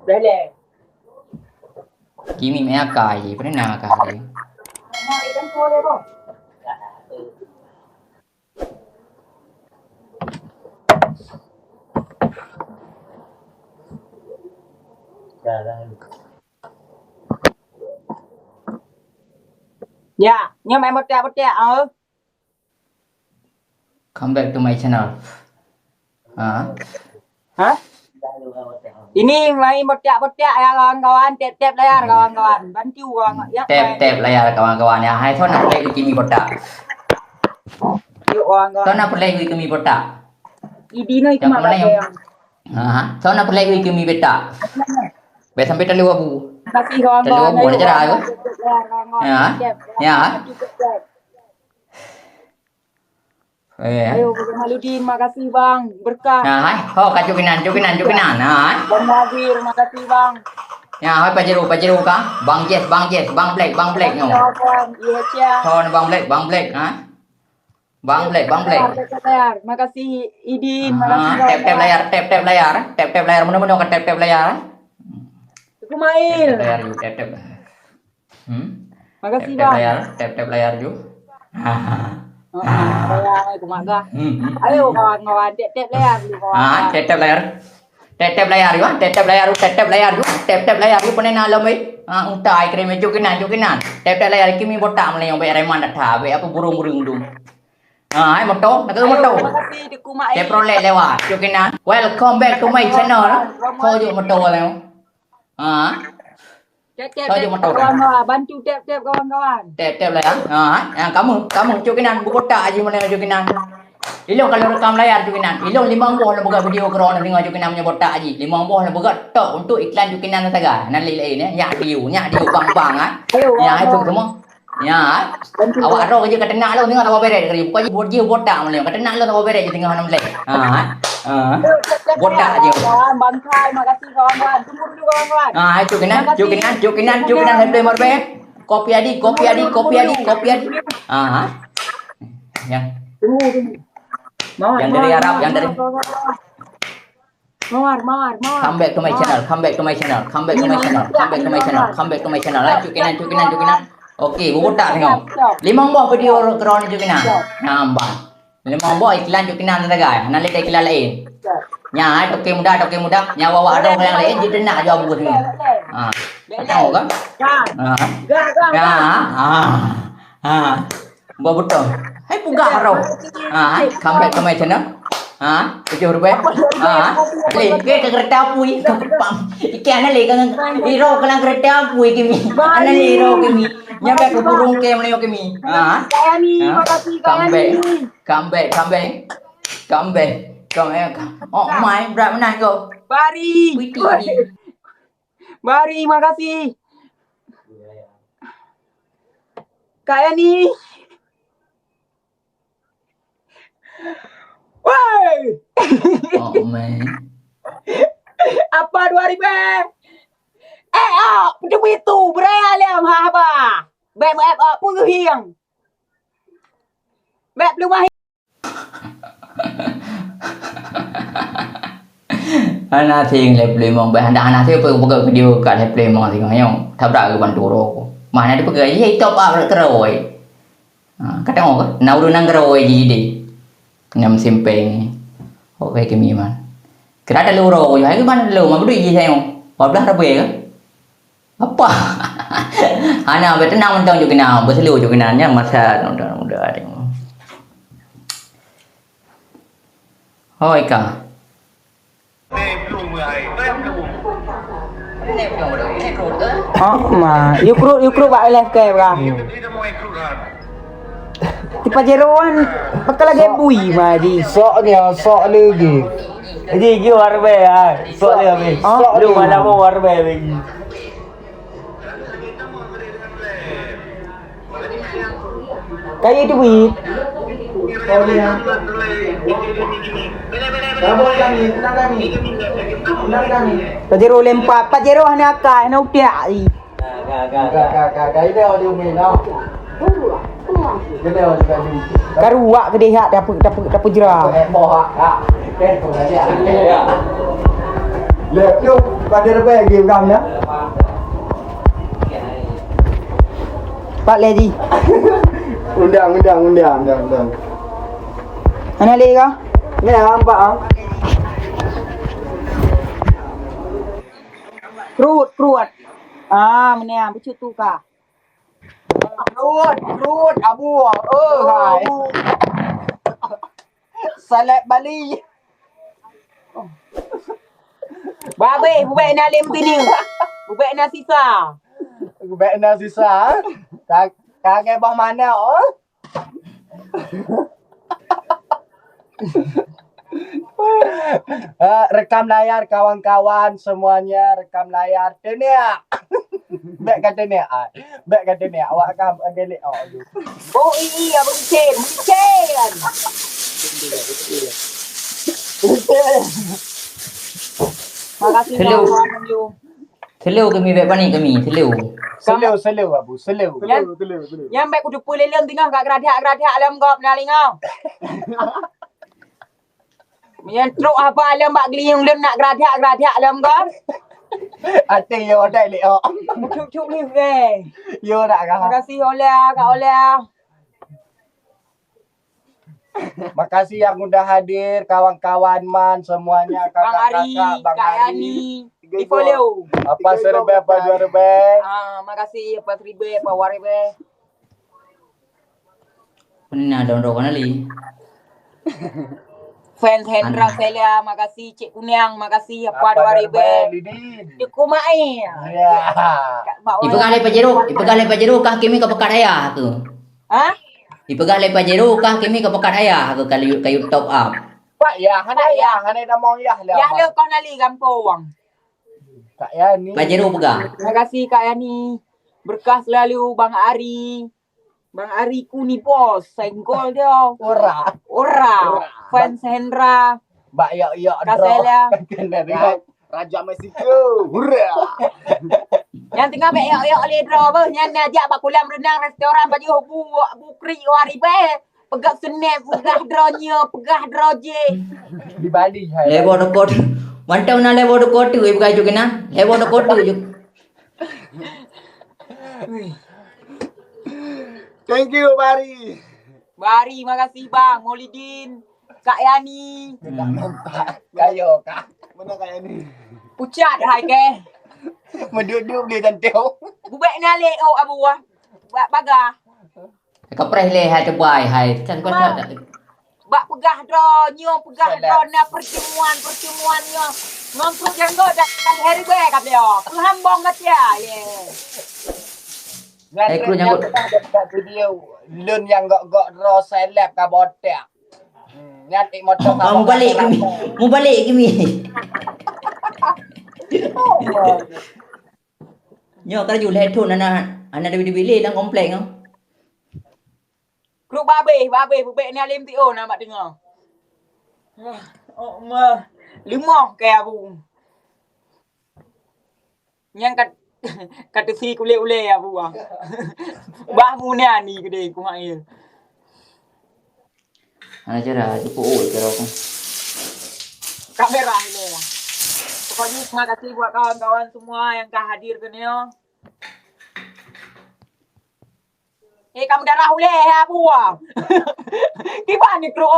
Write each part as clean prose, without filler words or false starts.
Dah le. Kimi mẹ cài gì phải nào cài gì Mau ikan kau le kau. Dạ, nhưng mà một trà come back to my channel Hả? Ini lagi một trà ya kawan-kawan, tep layar kawan-kawan, bantu kawan. Ya. tap layar kawan-kawan ya hai thon nak play with Kimi Botak Yuk kawan-kawan. thon nak play with Kimi Botak Idi no itu mah thon nak play with Kimi Botak be sampai terlalu abu Kasih kawan-kawan. Terlalu boleh cerah ke? Ya. Ayo, Bang Haludin, makasih Bang, berkah. Nah, hai, ho kacukinan. Nah, Bang Nazir, makasih Bang. ya, hai pajeru ka, Bang Black no. Iya, Cia. Thon Bang Black, ha. Bang Black. Makasih Idin, makasih Tap layar, mana kan tap layar. Kumail. Tap. Makasih Bang. Tap layar ju. Sayang kumaga. Ayo kawan-kawan, tap layar dulu kawan. Tap layar ju pene na lo mai. Untai kre me jukinan. Tap layar Kimi Botak mle yang be reman dak tha be apa burung dum. Hai moto, nak moto. Makasih di kumail. Tap prolek lewat jukinan. Welcome back to my channel. Kau ju moto leo. Tap kawan-kawan, bantu tap kawan-kawan. Tap layar. Kamu jukinan Botak aja mle jukinan. Ilong kalau rekam layar jukinan. Ilong 5 buah lah buka video corona tengok jukinan punya Botak aja. 5 buah lah buka tok untuk iklan jukinan saja. Nan lain ya. Nyak diu bang ah. Ya itu semua. Ya. Awak ro kerja kat tenak lo tengok tak beres kerja. Bukan buat je Botak mle. Kat tenak lo tak beres je tengok nam lek. Botak aja. Bang Kai, makasih kawan-kawan. Tunggu dulu kawan-kawan. Jukinan hebat morbe. Kopi adi. Ya. Tunggu. Yang dari Arab, yang dari Mawar. Come back to my channel. Jukinan. Okey, Botak tengok. 5 buah video corona jukinan. Nampak. 5 buah iklan jukinan saja. Nan lihat iklan lain. Nya toke muda. Nya bawa ada yang lain jadi nak jual buku tengok. Tahu kan? Buat betul. Hai puga ro. Come back to my channel. 7 rupiah. Le ke kereta pui pam. Ikan le kan hero kalang kereta pui kimi. Ana le hero kimi. Nya back ke burung ke mleo kimi. Saya ni, makasih kalian ni. Come back. Oh my, berapa menang kau? Bari, makasih. Kayak ni. Woi. Oh man. Apa 2000? Macam itu. Berayam apa? Beb pun hiang. Beb lumah. Ana thiền lẹp lì mong bạn ana thiêu bự video cả lẹp lì mong thì không thắp ra cái bản đồ đồ mà này bự cái top up rồi cái đó nấu đồ năng rồi gì đi ngâm simpeng ok cái gì mà cái đó lưu rồi hay cái ban lưu mà biết gì theo hoặc đó về apa ana betul nang mentang juga nào betul lưu juga nanya masa udah ada thôi cả mà yêu crude bạn lên kề ra thì pajeroan bakal lagi bui mà gì Sok lagi. Jadi warbe sok lagi. Lu mana mau warbe lagi. kayak itu bui Pajero lempar, Pajero hanya akai, hanya utia. Cái đeo điều mình đâu. Cái đeo juga di. Karuak ke dia dapat jera. Boha. Cái của nó Lep tu pada rebel game kau ya. Pak lady. Undang. Mana lagi kau? Ni nampak ah. Kerut. Mana bercut tu kah? Kerut abu. Hai. Salat Bali. Babe, bubek nak lem tini. Bubek nak sisa. Bubek nak sisa. Kagak bang mana oh? Rekam layar kawan-kawan semuanya, rekam layar. Tenia. Bek kata ni. Awak kam gelik aduh. Oh iya, buncen. Makasih Hello. kawan you. Selu kami baik panik kami. Selu. Selew abu, selew. Yang baik kudu pulelem tengah kat geradak alam kau menaling kau. Yang truk apa alam bak geliung lem nak geradak alam kau. Ate yo dak lek oh. Cuk ni ve. Yo dak kah. Makasih oleh. Makasih yang udah hadir kawan-kawan man semuanya Bang Ari, kakak-kakak Bang Kak Ari. Yani, di follow. Apa serba apa dua rebe. Makasih apa seribe apa waribe. Mana ada orang kali. Fans Hendra Celia, makasih Cik Kunyang, makasih apa waribe. Lidin. Di kumai. Ya. Ipegang lepas jeruk kah kimi ke pekat ayah tu. Hah? Ipegang lepas jeruk kah kimi ke pekat ayah tu kayu top up. Pak ya, hanai dah mau ya lah. Ya le kau nali gampang. Kak Yani. Lepas jeruk pegang. Terima kasih Kak Yani. Berkah selalu Bang Ari. Bang Ari ku ni bos, senggol dia. Ora. Fans Hendra. Mbak ya Kaselia. Raja Mexico. Hurra. Yang tengah mek yok le draw apa. Yang ajak bak kolam renang restoran baju bukri waribe. Pegak senep, pegah draw je. Di Bali hai. Lebar kot. Mantap na lebar kot tu ipegang juga na. Lebar kot tu juga. Thank you Bari. Bari, makasih Bang. Maulidin. Kak Yani. Kayo kak. Mana Kak Yani? Pucat hai ke. Menduduk dia cantik. Bubek nale abu ah. Bagah. Kapres le hai terbai hai. Kan kau tak. Bak pegah draw na pertemuannya. Ngangkut jenggot dan hari be kat dia. Pelambong kat dia. Kru nyangkut video lun yang gok draw seleb ka botek. Nyatik motor Mau balik kimi. Nyo kan ju le thun ana ada bili lang komplek kau. Kru babe bubek ni alim tio na mak dengar. Oh ma. Limau ke abu. Yang kata si ule abu ah. Bah mu ni gede ku mai. Ana cara cukup cara aku. Kamera ni lah. Pokoknya terima kasih buat kawan-kawan semua yang telah hadir ke ni. Kamu darah ule abu ah. Gimana ni kru?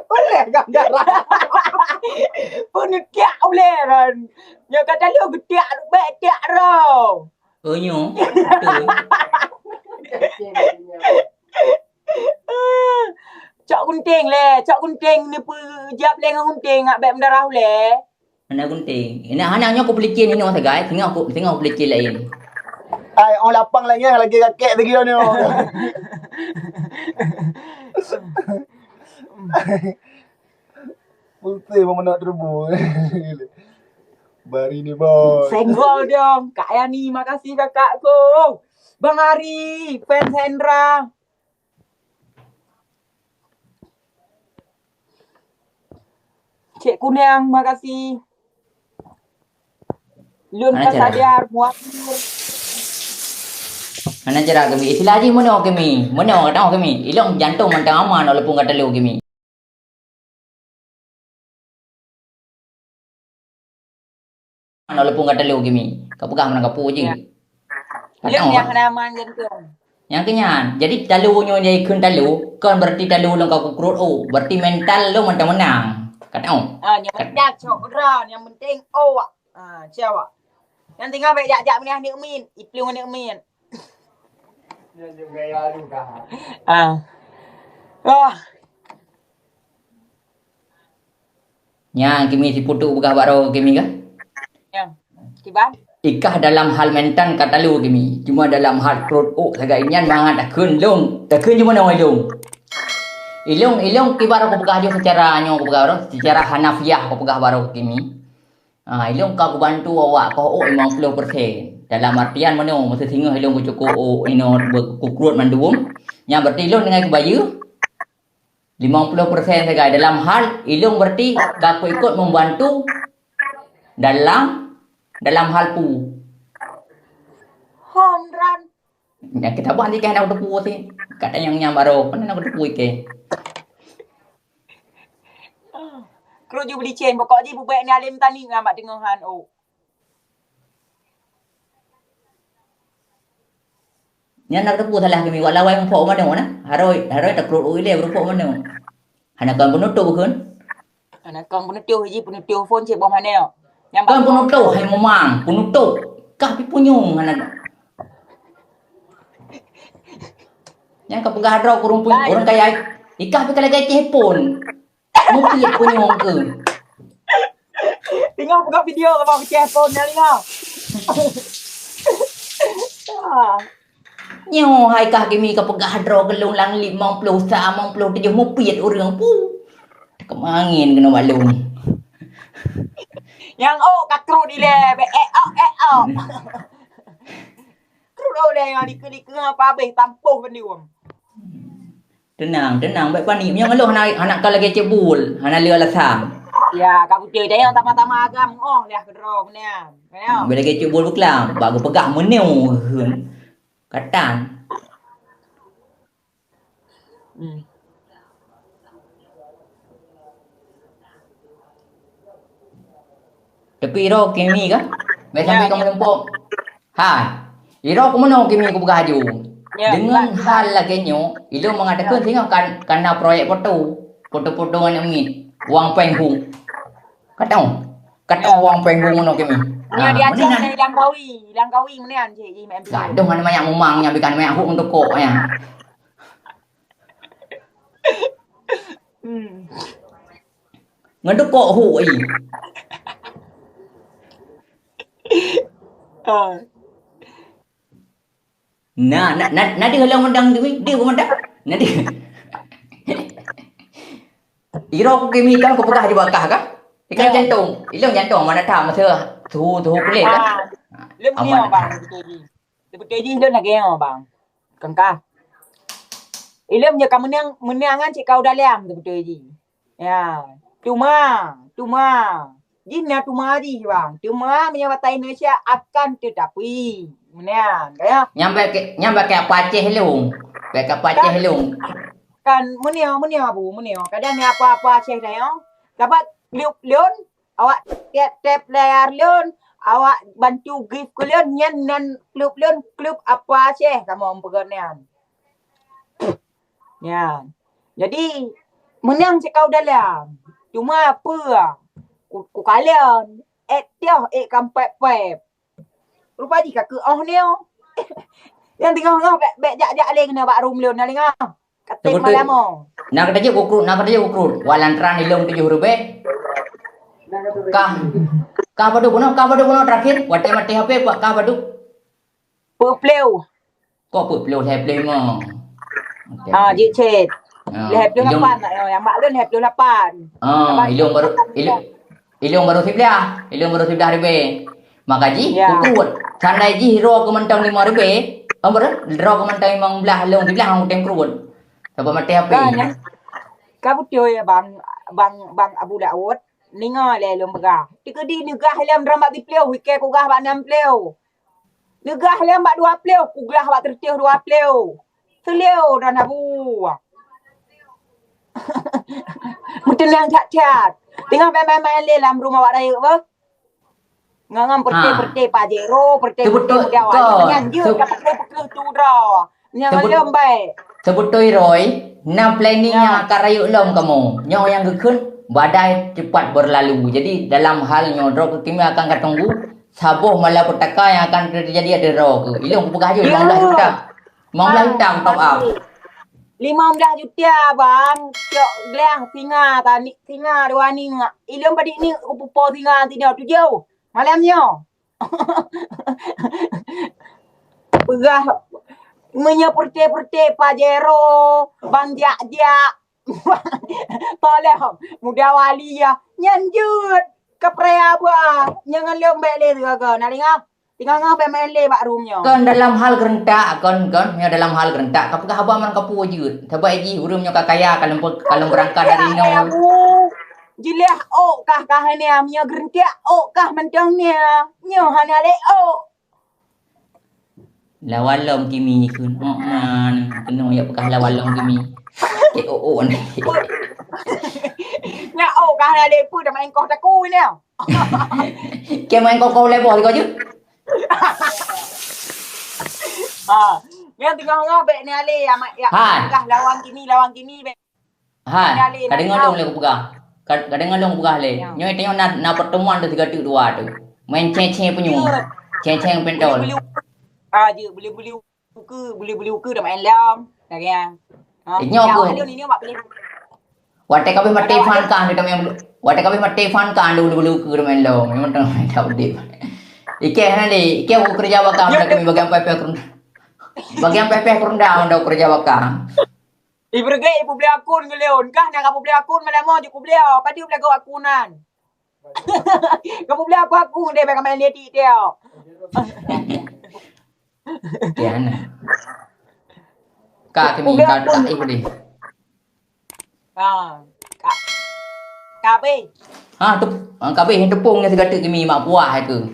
Ule kamu darah. Penekiak ule kan. Yang kata lu getiak betek ro. Nyo. Cok gunting ni jap lengan gunting ngak bek mendarah ule. Ana gunting. Ana aku beli cin ini masa guys. Tengok aku beli cin lain. Ai orang lapang lagi kakek lagi ni. Putih mau nak terbu. Bari ni bos. Senggol dong. Kak Yani, makasih kakakku. Bang Ari, fans Hendra. Cik Kunyang, makasih. Lun Mana cara? Kasadar, muat. Ana cara kami. Istilah je mana kami. Mana orang tahu kami. Ilong jantung mentang aman walaupun kata lu kami. Nak lepung kat telu kimi. Kau pegang mana kapu je. Lihat yang hanaman jantung. Yang kenyan. Jadi talunya dia ikut talu. Kan berarti talu lo kau kukrut. Oh, berarti mental lo macam menang. Kata oh. Yang penting cokran, yang penting cewek. Yang tinggal baik jak menah ni min, iplung ni min. Dia juga ya juga. Yang kimi si putu buka baru kimi kan? Yang kiban. Ikah dalam hal mental kata lu kimi. Cuma dalam hal krut oh sagak inyan mangat takun long. Takun cuma nak ilung. Ilung kibar aku pegah je secara anyo aku pegah secara hanafiah aku pegah baru kimi. Ilung kau bantu awak kau 50%. Dalam artian mana masa singa ilung ku cukup ino kukrut mandum. Yang berarti ilung dengan kebaya 50% saja. Dalam hal ilung berarti aku ikut membantu dalam hal pu. Home run. Ya kita buat ni kan nak tepu sih. Kata yang baru mana nak tepu ke. Kru ju beli chain pokok je bubek ni alim tani ngamak dengahan Yang nak tepu salah kami wala wai mpo mana mana. Haroi tak krut oi le berupa mana. Hana kan penutup kan? Anak kang penutup je penutup phone cek bom mana. Yang kan penutup hai memang penutup. Kah pi punyung hana. Yang kau pegah draw kurung pun orang kaya ikah pi kalau gaceh pun. Mungkin punyung ke. Tengok buka video abang cek phone dah tengok. Nyo hai kah kimi kau pegah draw gelung lang 50 sa 50 mau piet orang pu. Kemangin kena balung. Yang kakru di le kru le yang diku apa habis tampuh pendium. Tenang baik pani yang aloh anak kau lagi cebul hana leu alasam. Ya kau putih dah yang tama-tama agam liah kedro punya. Bila lagi cebul buklam baru pegah meneu heun. Katan. Tapi iro kimi kan? Baik sampai kamu lempok. Iro aku mana kimi aku bergaju. Dengan hal lagi nyo, ilo mengatakan tengok karena proyek foto dengan mi, uang penghung. Kata uang penghung mana kimi. Ni dia cakap langkawi mana an cik MB. Gaduh mana banyak memangnya bikan banyak huk untuk kok ya. Ngeduk kok huk i. Nah dia halang mendang dia mendang. Nah dia. Iro aku kimi kan aku pegah di bakah kan? Ikan jantung. Ilung jantung mana tahu masa tu kulit kan? Lem ni bang betul ji lem nak geng bang. Kengkah. Ilum je kamu menangan cik kau dalam betul ji. Ya. Cuma. Jinnya cuma ji bang. Cuma menyebabkan Indonesia akan tetapi. Menian, kaya. Nyampe ke Aceh lung. Ke Aceh lung. Kan meniau bu. Kadang ni apa-apa Aceh dah yo. Dapat liun awak tap layar liun awak bantu gift ke liun nyan klub apa Aceh kamu peganian. Ya. Jadi menang cakau dalam. Cuma apa? Ku kalian tiao kampai pep. Rupa di kak ni yang tengah bek jak leng na bak room liun na lengah. Kating malam mo. Nak kata je ukrut. Walantran ilung 7 rubek. Kah padu puno terakhir. Mati HP pak kah padu. Pepleu. Kok pepleu saya play mo. Jik chat. Lehap 8 yang mak lun lehap 8. Ilung baru 11 rubek. Makaji ukrut. Sandai ji hero kementang 5 rubek. Draw kementang 15 long 15 ang tem krut. Sebab mati HP. Kamu ya bang Abu Daud. Ninga le lom begah. Tika di negah lam drama bi pleu wike ku gah bak 6 pleu. Negah lam bak 2 pleu ku gah bak 32 pleu. Seleu dan Abu. Mungkin yang cat. Tengah main le dalam rumah awak raya apa? Ngangang perte pajero, perte Betul, muda kau. awal. Nyanjut dapat pekeh tu dah. Nyangan Sebut- lem baik. Sebetulnya Roy, nam planningnya karayuk lom kamu. Nyo yang gekun badai cepat berlalu. Jadi dalam hal nyodro kimi akan ketunggu sabuh malah petaka yang akan terjadi ada ro ke. Ilung pegah je 15 juta. 15 juta top up. 15 juta bang. Cok gelang singa tani singa dua ni ngak. Ilum padik ni upo singa tidak tu jauh. Malamnya. Pegah menyeperte pajero bang jak toleh muda wali ya nyanjut ke apa jangan lembek le tu kau nak tinggal ngapa main le bak roomnya Kan dalam hal gerentak kan ya dalam hal gerentak kapag haba man kapu je. Tabai ji urumnya kakaya kalau berangkat dari ya nol. aku jilah kah ni amnya gerentak kah mentang ni nyo hana le Lawan lom kimi kun. Man, kena ya pekah lawan lom kimi. KOO ni. nak kah hana le pu dah main kau taku ni Ke main kau level kau je. yang tengah ngabek ni ale ya Han. kah lawan kimi be Ha, kadang ngalung le aku pegang. Kadang ngalung pegah le. Nyo tengok na pertemuan tu 3 tu 2 tu. Main ceng-ceng penyu. Ceng-ceng pentol. Boleh beli uku dah main lam. Dah kan. Nyok Dia ni buat beli. Watak kabeh mate fan kan kita main. Watak kabeh mate fan kan dulu ke main lo. Memang tang main tak dip. Ike hande, ike aku kerja bakam dah kami bagian PP kurun. Bagian PP kurun dah unda kerja bakam. Ibu gay ibu beli akun ke leon kah nak kamu beli akun malam mau je aku beli. Padi beli kau akunan. Kamu beli aku dia bagi main dia dia. Kiana. Kak kami kak tak ibu deh. Kape. Tu kabeh yang tepung ni segata kami mak puah itu.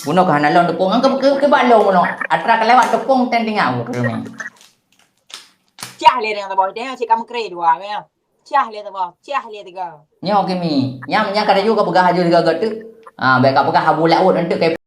Buno kan alon tepung angka ke balong buno. Atra kelewat tepung ten tingau ni. Cah le dengan tabah dia cik kamu kere dua ya. Cah le tabah, cah le tiga. Nyo kami. Nyam nya kada juga pegah haju tiga gatu. Baik kak pegah habu laut untuk